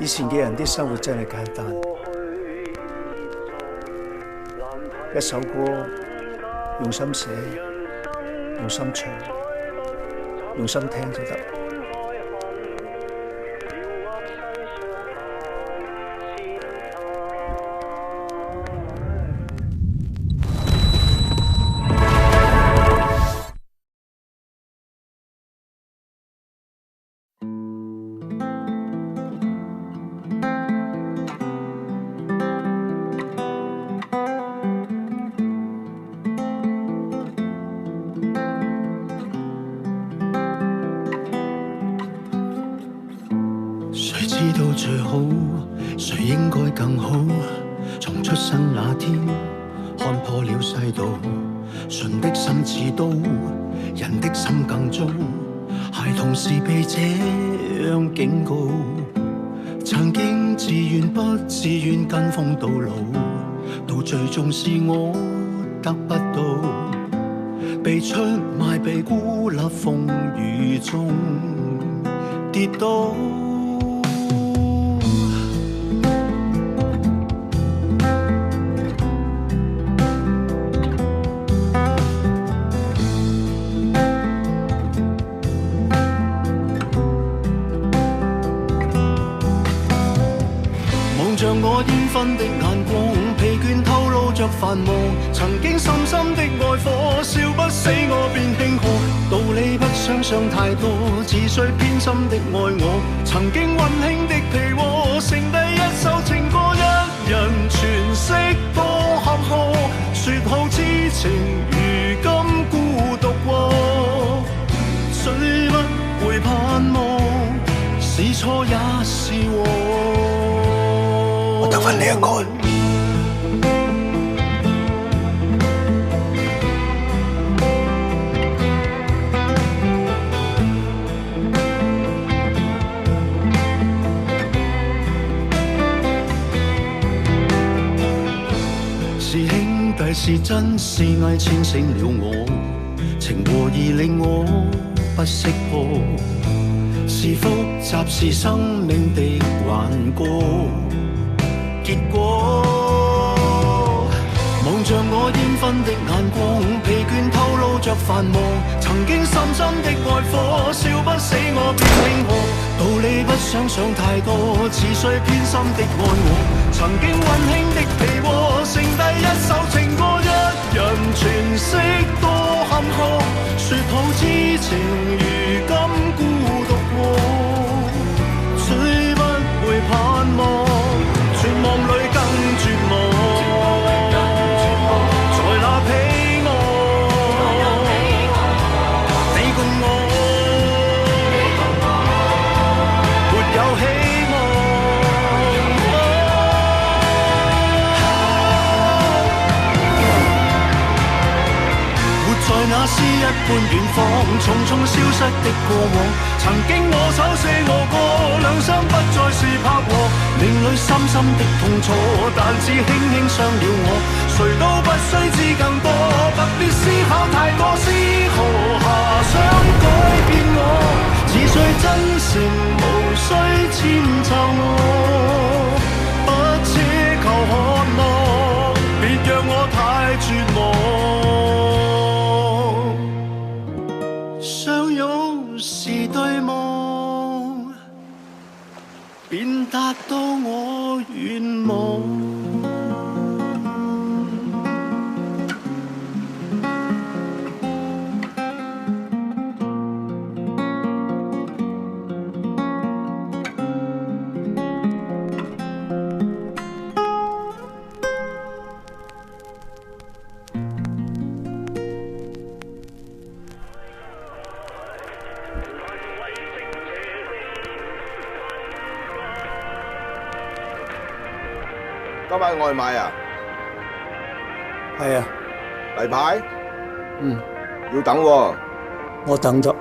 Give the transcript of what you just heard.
以前嘅人啲生活真係簡單，一首歌用心寫，用心唱，用心聽就得。誰知道最好，誰應該更好？從出生那天，看破了世道，純的心似刀，人的心更糟。孩童是被這樣警告，曾經自願不自願跟風到老，到最終是我得不到，被出賣被孤立風雨中跌倒。像我煙燻的眼光，疲倦透露着繁忙。曾經深深的愛火，燒不死我便慶賀。道理不想想太多，只需偏心的愛我。曾經溫馨的被窩，剩低一首情歌，一人詮釋多坎坷。説好痴情，如今孤獨過，雖不會盼望，是錯也是禍。我得返你一個。是兄弟是真是偽牽醒了我，情和義令我不識破，是複雜是生命的頑過。結果望着我煙燻的眼光，疲倦透露着繁忙。曾經深深的愛火，燒不死我便慶賀。道理不想想太多，只需偏心的愛我。曾經溫馨的被窩，剩低一首情歌，一人詮釋多坎坷。説好痴情，如今孤獨過，雖不會盼望。絕望裏更絕望，在那彼岸，你共我沒有希望。活在那詩一般遠方，匆匆消失的過往。曾經我手寫我歌，兩心不再是拍和。命裏深深的痛楚，但只輕輕傷了我。誰都不需知更多，不必思考太多，思何下想改變我？只需真誠，無需遷就我。不奢求渴望，別讓我太絕望。相擁是對夢，便達到我願望。今晚外賣啊？係啊，例牌？嗯，要等喎。我等咗。